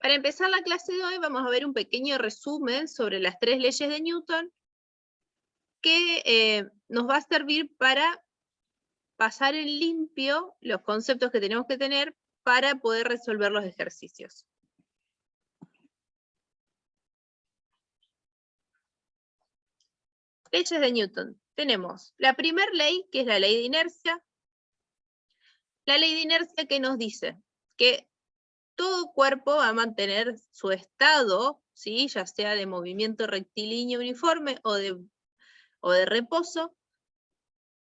Para empezar la clase de hoy vamos a ver un pequeño resumen sobre las 3 leyes de Newton que nos va a servir para pasar en limpio los conceptos que tenemos que tener para poder resolver los ejercicios. Leyes de Newton. Tenemos la primera ley, que es la ley de inercia. La ley de inercia que nos dice que todo cuerpo va a mantener su estado, ¿sí? Ya sea de movimiento rectilíneo uniforme o de reposo,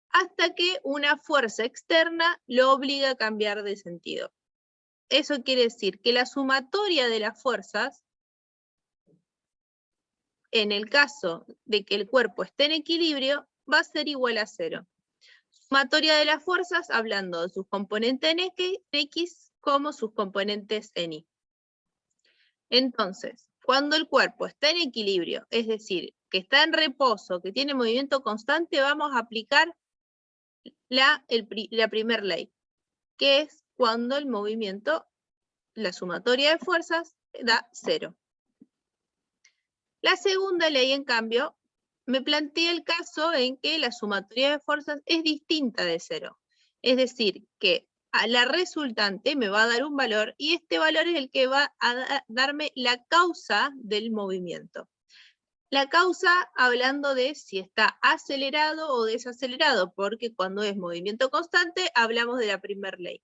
hasta que una fuerza externa lo obliga a cambiar de sentido. Eso quiere decir que la sumatoria de las fuerzas, en el caso de que el cuerpo esté en equilibrio, va a ser igual a 0. Sumatoria de las fuerzas, hablando de sus componentes en X como sus componentes en Y. Entonces, cuando el cuerpo está en equilibrio, es decir, que está en reposo, que tiene movimiento constante, vamos a aplicar la primera ley, que es cuando el movimiento, la sumatoria de fuerzas, da 0. La segunda ley, en cambio, me plantea el caso en que la sumatoria de fuerzas es distinta de 0. Es decir, que a la resultante me va a dar un valor y este valor es el que va a darme la causa del movimiento. La causa hablando de si está acelerado o desacelerado, porque cuando es movimiento constante hablamos de la primera ley.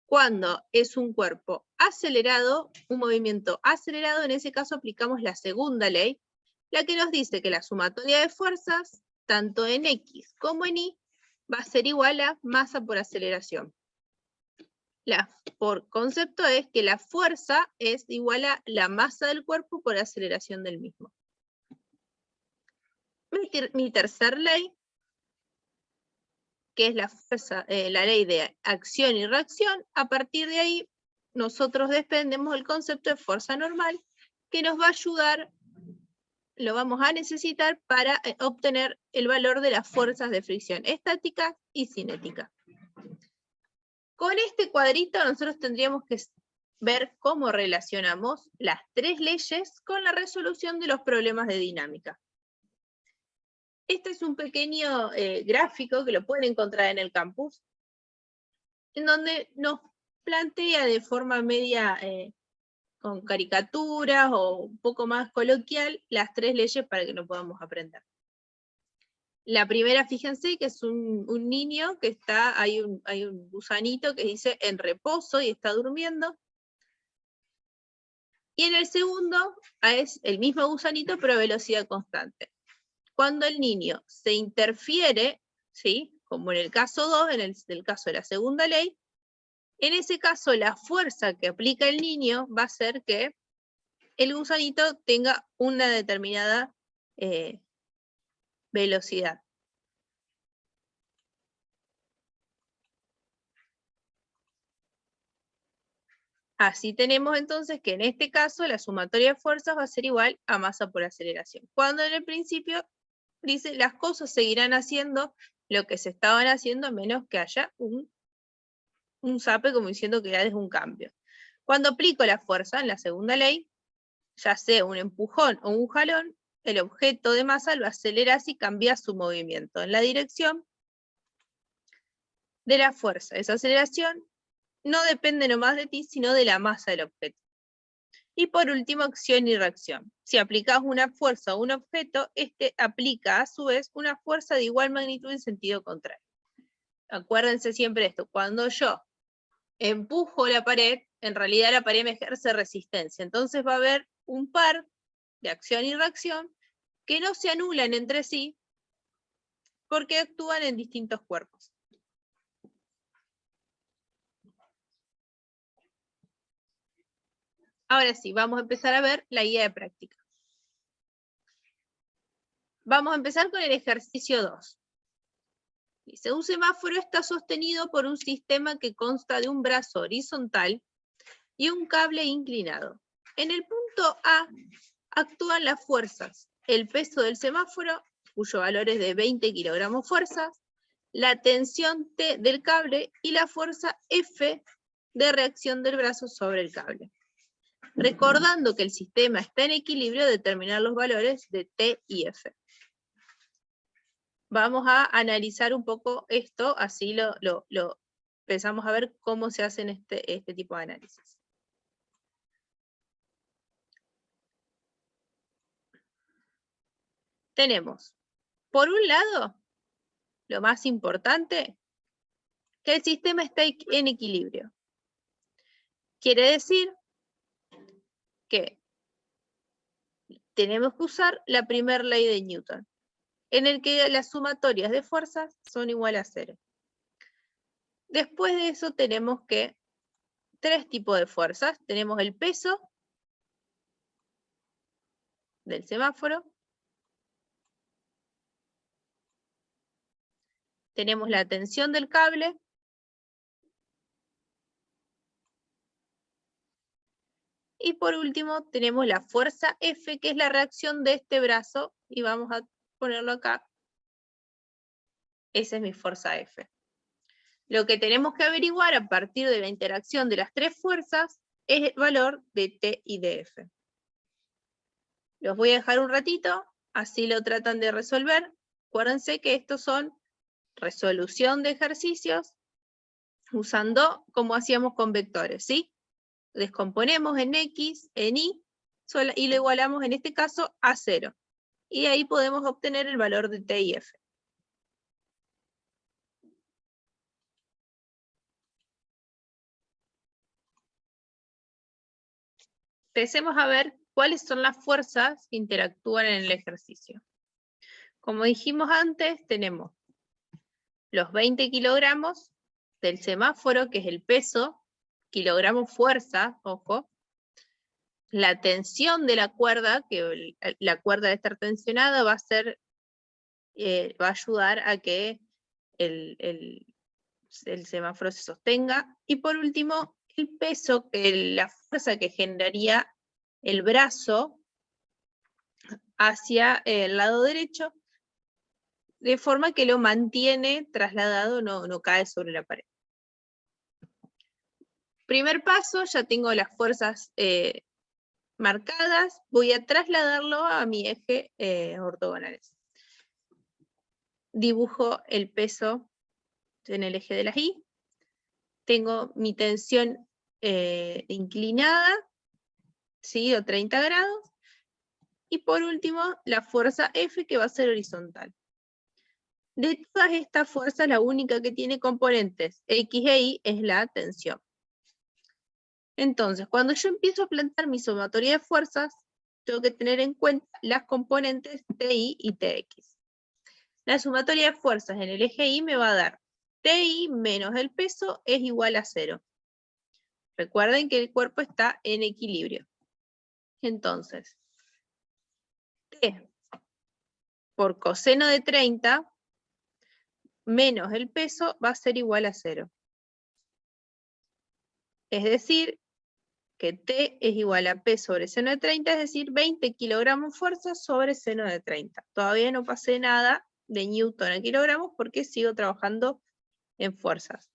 Cuando es un cuerpo acelerado, un movimiento acelerado, en ese caso aplicamos la segunda ley, la que nos dice que la sumatoria de fuerzas, tanto en X como en Y, va a ser igual a masa por aceleración. Por concepto es que la fuerza es igual a la masa del cuerpo por aceleración del mismo. Mi tercer ley, que es la ley de acción y reacción, a partir de ahí nosotros desprendemos el concepto de fuerza normal, que nos va a ayudar, lo vamos a necesitar para obtener el valor de las fuerzas de fricción estática y cinética. Con este cuadrito nosotros tendríamos que ver cómo relacionamos las 3 leyes con la resolución de los problemas de dinámica. Este es un pequeño gráfico que lo pueden encontrar en el campus, en donde nos plantea de forma media con caricaturas o un poco más coloquial las 3 leyes para que lo podamos aprender. La primera, fíjense que es un niño que está, hay un gusanito que dice en reposo y está durmiendo. Y en el segundo es el mismo gusanito pero a velocidad constante. Cuando el niño se interfiere, ¿sí? Como en el caso 2, en el caso de la segunda ley, en ese caso la fuerza que aplica el niño va a hacer que el gusanito tenga una determinada velocidad. Así tenemos entonces que en este caso la sumatoria de fuerzas va a ser igual a masa por aceleración. Cuando en el principio dice las cosas seguirán haciendo lo que se estaban haciendo a menos que haya un zape, como diciendo que ya es un cambio. Cuando aplico la fuerza en la segunda ley, ya sea un empujón o un jalón, el objeto de masa lo acelera así, cambia su movimiento en la dirección de la fuerza. Esa aceleración no depende nomás de ti, sino de la masa del objeto. Y por último, acción y reacción. Si aplicas una fuerza a un objeto, este aplica a su vez una fuerza de igual magnitud en sentido contrario. Acuérdense siempre esto, cuando yo empujo la pared, en realidad la pared me ejerce resistencia. Entonces va a haber un par de acción y reacción que no se anulan entre sí porque actúan en distintos cuerpos. Ahora sí, vamos a empezar a ver la guía de práctica. Vamos a empezar con el ejercicio 2. Dice, un semáforo está sostenido por un sistema que consta de un brazo horizontal y un cable inclinado. En el punto A actúan las fuerzas, el peso del semáforo, cuyo valor es de 20 kilogramos fuerzas, la tensión T del cable y la fuerza F de reacción del brazo sobre el cable. Recordando que el sistema está en equilibrio, determinar los valores de T y F. Vamos a analizar un poco esto, así lo empezamos a ver cómo se hacen este tipo de análisis. Tenemos, por un lado, lo más importante, que el sistema está en equilibrio. Quiere decir que tenemos que usar la primera ley de Newton, en el que las sumatorias de fuerzas son iguales a 0. Después de eso tenemos tres tipos de fuerzas. Tenemos el peso del semáforo, tenemos la tensión del cable, y por último tenemos la fuerza F, que es la reacción de este brazo, y vamos a ponerlo acá. Esa es mi fuerza F. Lo que tenemos que averiguar a partir de la interacción de las tres fuerzas es el valor de T y de F. Los voy a dejar un ratito, así lo tratan de resolver. Acuérdense que estos son resolución de ejercicios usando como hacíamos con vectores, ¿sí? Descomponemos en X, en Y, y lo igualamos en este caso a 0. Y ahí podemos obtener el valor de T y F. Empecemos a ver cuáles son las fuerzas que interactúan en el ejercicio. Como dijimos antes, tenemos los 20 kilogramos del semáforo, que es el peso, kilogramos fuerza, ojo, la tensión de la cuerda, que la cuerda de estar tensionada va a ayudar a que el semáforo se sostenga, y por último, el peso, la fuerza que generaría el brazo hacia el lado derecho, de forma que lo mantiene trasladado, no cae sobre la pared. Primer paso, ya tengo las fuerzas marcadas, voy a trasladarlo a mi eje ortogonales. Dibujo el peso en el eje de las Y, tengo mi tensión inclinada, ¿sí? O 30 grados, y por último la fuerza F, que va a ser horizontal. De todas estas fuerzas, la única que tiene componentes X e Y es la tensión. Entonces, cuando yo empiezo a plantear mi sumatoria de fuerzas, tengo que tener en cuenta las componentes TI y TX. La sumatoria de fuerzas en el eje Y me va a dar TI menos el peso es igual a 0. Recuerden que el cuerpo está en equilibrio. Entonces, T por coseno de 30 menos el peso va a ser igual a 0. Es decir, que T es igual a P sobre seno de 30, es decir, 20 kilogramos fuerza sobre seno de 30. Todavía no pasé nada de Newton a kilogramos porque sigo trabajando en fuerzas.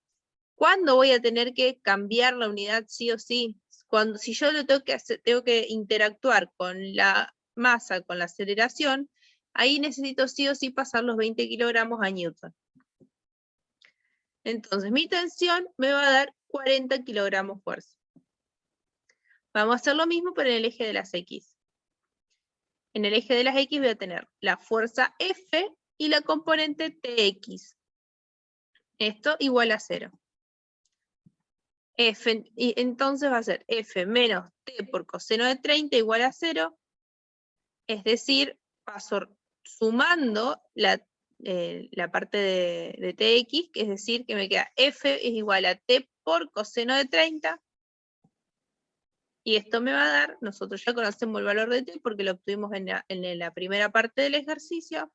¿Cuándo voy a tener que cambiar la unidad sí o sí? Si yo lo tengo que interactuar con la masa, con la aceleración, ahí necesito sí o sí pasar los 20 kilogramos a Newton. Entonces mi tensión me va a dar 40 kilogramos fuerza. Vamos a hacer lo mismo pero en el eje de las X. En el eje de las X voy a tener la fuerza F y la componente TX. Esto igual a 0. Y entonces va a ser F menos T por coseno de 30 igual a 0. Es decir, paso sumando la parte de TX, que es decir, que me queda F es igual a T por coseno de 30. Y esto me va a dar, nosotros ya conocemos el valor de T porque lo obtuvimos en la primera parte del ejercicio.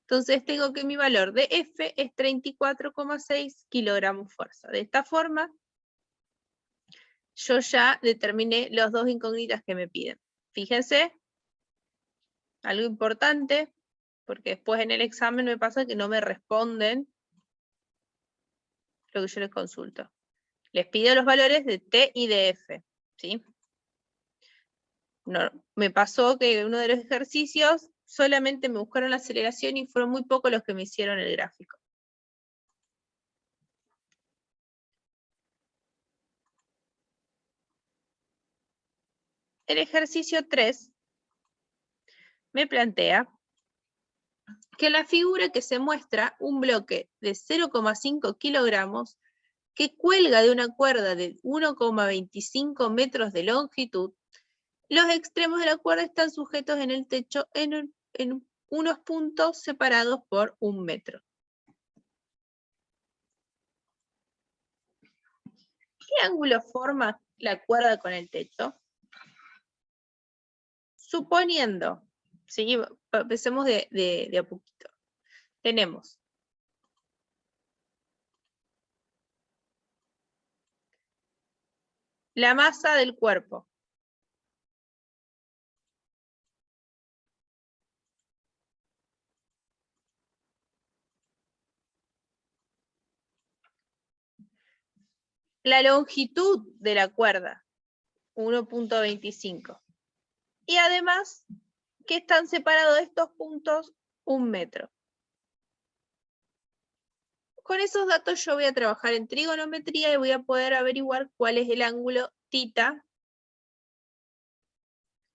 Entonces tengo que mi valor de F es 34,6 kilogramos fuerza. De esta forma, yo ya determiné las dos incógnitas que me piden. Fíjense, algo importante, porque después en el examen me pasa que no me responden lo que yo les consulto. Les pido los valores de T y de F, ¿sí? No, me pasó que uno de los ejercicios solamente me buscaron la aceleración y fueron muy pocos los que me hicieron el gráfico. El ejercicio 3 me plantea que en la figura que se muestra un bloque de 0,5 kilogramos que cuelga de una cuerda de 1,25 metros de longitud, los extremos de la cuerda están sujetos en el techo en unos puntos separados por 1 metro. ¿Qué ángulo forma la cuerda con el techo? Suponiendo, ¿sí? Empecemos de a poquito. Tenemos la masa del cuerpo. La longitud de la cuerda, 1,25. Y además, que están separados de estos puntos 1 metro. Con esos datos yo voy a trabajar en trigonometría y voy a poder averiguar cuál es el ángulo θ,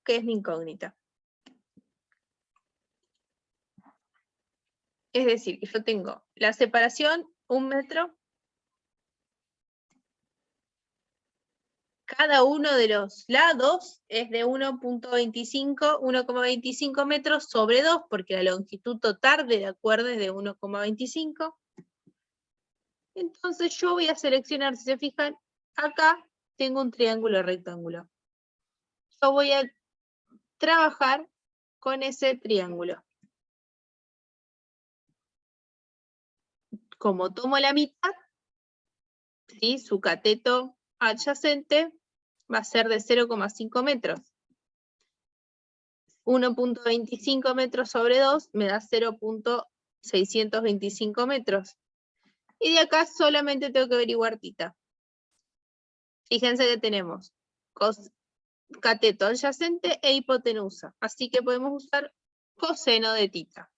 que es mi incógnita. Es decir, que yo tengo la separación 1 metro. Cada uno de los lados es de 1,25 metros sobre 2, porque la longitud total de la cuerda es de 1,25. Entonces yo voy a seleccionar, si se fijan, acá tengo un triángulo rectángulo. Yo voy a trabajar con ese triángulo. Como tomo la mitad, ¿sí? Su cateto adyacente va a ser de 0,5 metros. 1,25 metros sobre 2 me da 0,625 metros. Y de acá solamente tengo que averiguar θ. Fíjense que tenemos cateto adyacente e hipotenusa. Así que podemos usar coseno de θ.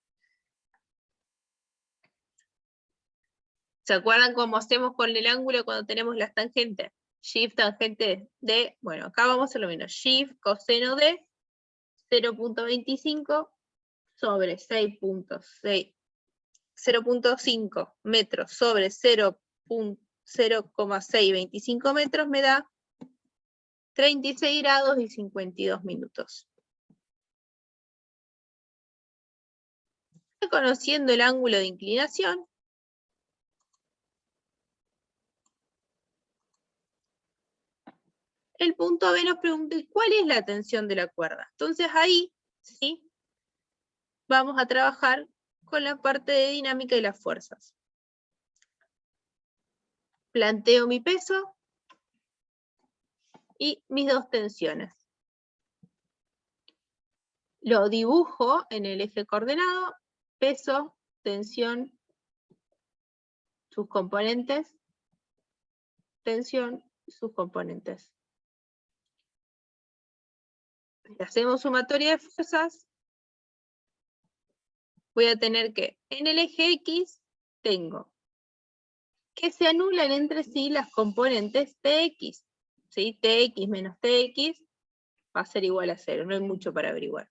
¿Se acuerdan cómo hacemos con el ángulo cuando tenemos las tangentes? Shift tangente de, bueno, acá vamos a hacer lo mismo. Shift coseno de 0,25 sobre 0,5 metros sobre 0,625 metros me da 36 grados y 52 minutos. Conociendo el ángulo de inclinación, el punto B nos pregunta cuál es la tensión de la cuerda. Entonces ahí, ¿sí? Vamos a trabajar con la parte de dinámica y las fuerzas. Planteo mi peso y mis dos tensiones. Lo dibujo en el eje coordenado, peso, tensión, sus componentes, tensión, sus componentes. Si hacemos sumatoria de fuerzas, voy a tener que en el eje X tengo que se anulan entre sí las componentes Tx. ¿Sí? Tx menos Tx va a ser igual a 0, no hay mucho para averiguar.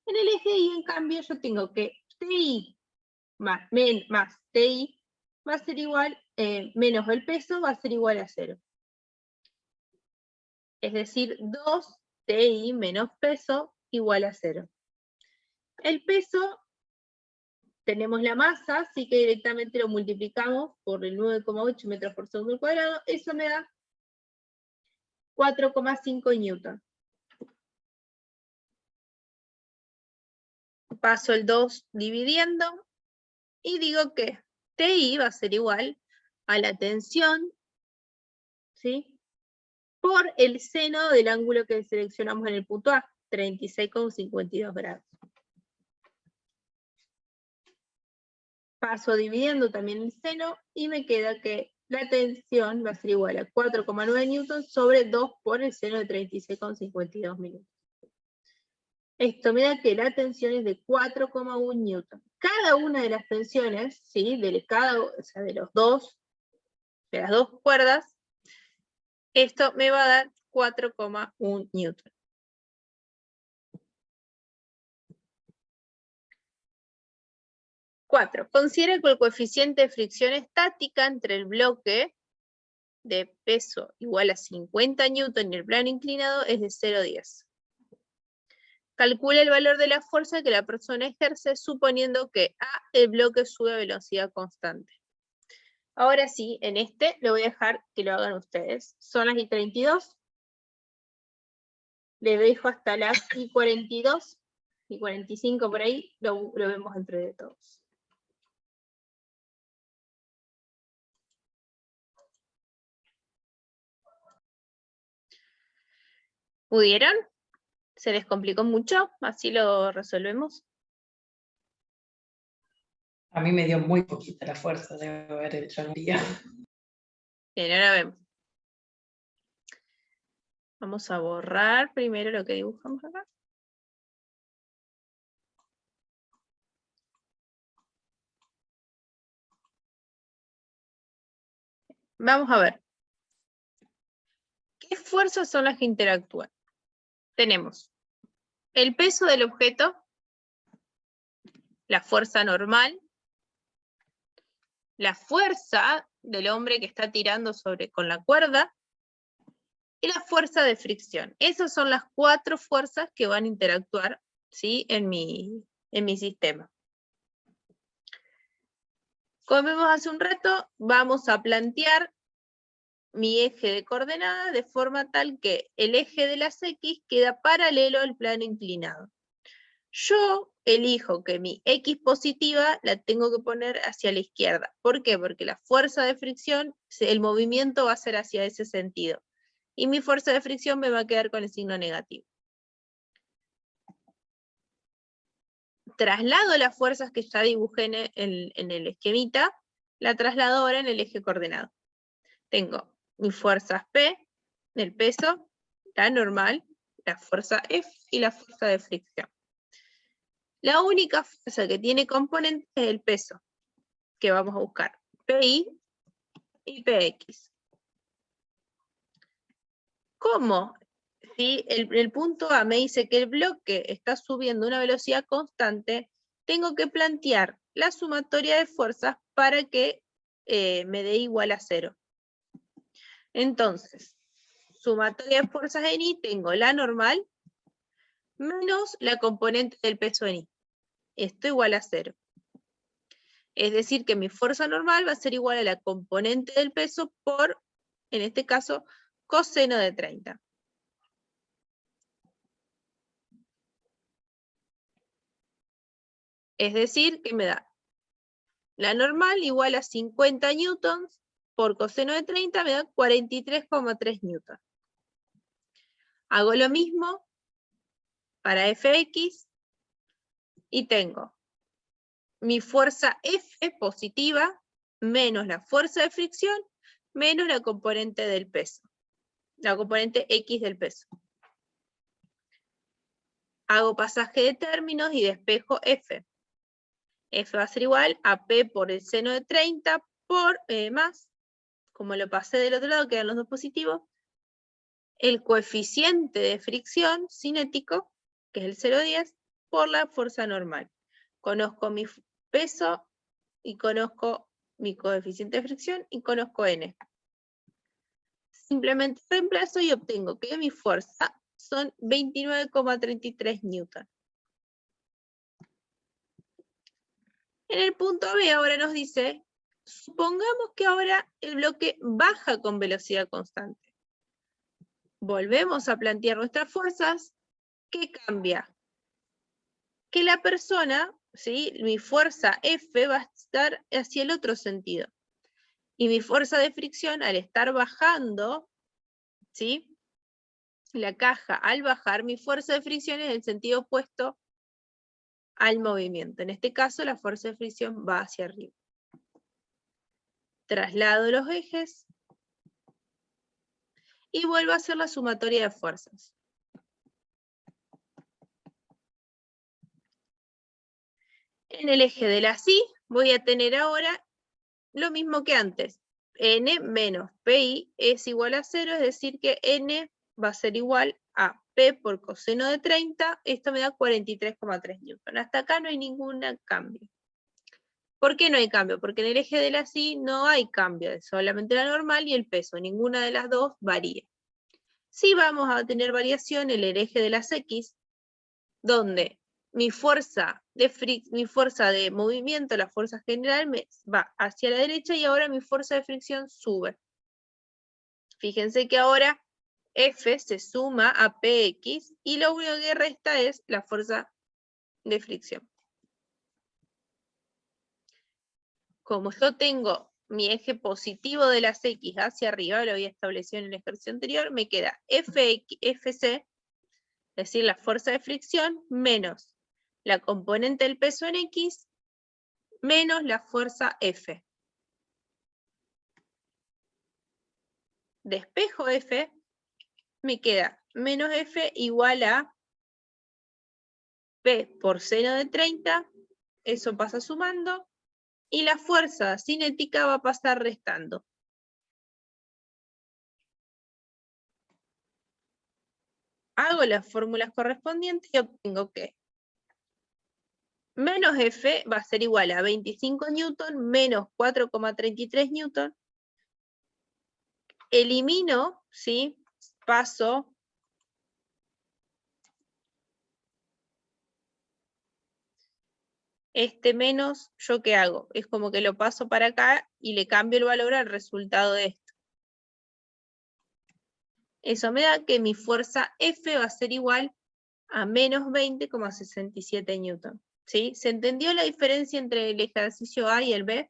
En el eje Y, en cambio, yo tengo que Ti más Ti va a ser igual, menos el peso va a ser igual a 0. Es decir, 2Ti menos peso igual a 0. El peso, tenemos la masa, así que directamente lo multiplicamos por el 9,8 metros por segundo al cuadrado, eso me da 4,5 newton. Paso el 2 dividiendo y digo que Ti va a ser igual a la tensión, ¿sí? Por el seno del ángulo que seleccionamos en el punto A, 36,52 grados. Paso dividiendo también el seno y me queda que la tensión va a ser igual a 4,9 newton sobre 2 por el seno de 36,52 minutos. Esto me da que la tensión es de 4,1 newton. Cada una de las tensiones, ¿sí? O sea, de las dos cuerdas, esto me va a dar 4,1 newton. Considera que el coeficiente de fricción estática entre el bloque de peso igual a 50 newton y el plano inclinado es de 0,10. Calcula el valor de la fuerza que la persona ejerce suponiendo que A, el bloque sube a velocidad constante. Ahora sí, en este lo voy a dejar que lo hagan ustedes. Son las y32. Les dejo hasta las y42, y45 por ahí, lo vemos entre todos. ¿Pudieron? ¿Se les complicó mucho? ¿Así lo resolvemos? A mí me dio muy poquita la fuerza de haber hecho un día. Bien, ahora vemos. Vamos a borrar primero lo que dibujamos acá. Vamos a ver. ¿Qué fuerzas son las que interactúan? Tenemos el peso del objeto, la fuerza normal, la fuerza del hombre que está tirando con la cuerda, y la fuerza de fricción. Esas son las 4 fuerzas que van a interactuar, ¿sí? en mi sistema. Como vimos hace un rato, vamos a plantear mi eje de coordenadas de forma tal que el eje de las X queda paralelo al plano inclinado. Yo elijo que mi X positiva la tengo que poner hacia la izquierda. ¿Por qué? Porque la fuerza de fricción, el movimiento va a ser hacia ese sentido. Y mi fuerza de fricción me va a quedar con el signo negativo. Traslado las fuerzas que ya dibujé en el esquemita, la traslado ahora en el eje coordenado. Tengo mis fuerzas P, el peso, la normal, la fuerza F y la fuerza de fricción. La única fuerza que tiene componente es el peso, que vamos a buscar, PI y PX. ¿Cómo? Si el punto A me dice que el bloque está subiendo a una velocidad constante, tengo que plantear la sumatoria de fuerzas para que me dé igual a 0. Entonces, sumatoria de fuerzas en I, tengo la normal menos la componente del peso en I. Esto igual a 0. Es decir, que mi fuerza normal va a ser igual a la componente del peso por, en este caso, coseno de 30. Es decir, que me da la normal igual a 50 newtons por coseno de 30 me da 43,3 newtons. Hago lo mismo para Fx y tengo mi fuerza F positiva menos la fuerza de fricción menos la componente del peso, la componente X del peso. Hago pasaje de términos y despejo F. F va a ser igual a P por el seno de 30 por más, como lo pasé del otro lado, quedan los dos positivos, el coeficiente de fricción cinético, que es el 0,10, por la fuerza normal. Conozco mi peso y conozco mi coeficiente de fricción y conozco N. Simplemente reemplazo y obtengo que mi fuerza son 29,33 newton. En el punto B ahora nos dice, supongamos que ahora el bloque baja con velocidad constante. Volvemos a plantear nuestras fuerzas. ¿Qué cambia? Que la persona, ¿sí? Mi fuerza F va a estar hacia el otro sentido. Y mi fuerza de fricción, al estar bajando, ¿sí? La caja, al bajar, mi fuerza de fricción es en el sentido opuesto al movimiento. En este caso, la fuerza de fricción va hacia arriba. Traslado los ejes y vuelvo a hacer la sumatoria de fuerzas. En el eje de la sí voy a tener ahora lo mismo que antes. N menos PI es igual a 0, es decir que N va a ser igual a P por coseno de 30, esto me da 43,3 newton. Hasta acá no hay ningún cambio. ¿Por qué no hay cambio? Porque en el eje de la sí no hay cambio, es solamente la normal y el peso, ninguna de las dos varía. Sí vamos a tener variación en el eje de las X, donde mi fuerza de movimiento, la fuerza general, va hacia la derecha y ahora mi fuerza de fricción sube. Fíjense que ahora F se suma a PX y lo único que resta es la fuerza de fricción. Como yo tengo mi eje positivo de las X hacia arriba, lo había establecido en el ejercicio anterior, me queda FC, es decir, la fuerza de fricción, menos la componente del peso en X, menos la fuerza F. Despejo F, me queda menos F igual a P por seno de 30, eso pasa sumando, y la fuerza cinética va a pasar restando. Hago las fórmulas correspondientes y obtengo que menos F va a ser igual a 25 newton menos 4,33 newton. Elimino, ¿sí? Paso este menos, ¿yo qué hago? Es como que lo paso para acá y le cambio el valor al resultado de esto. Eso me da que mi fuerza F va a ser igual a menos 20,67 newton. ¿Sí? ¿Se entendió la diferencia entre el ejercicio A y el B?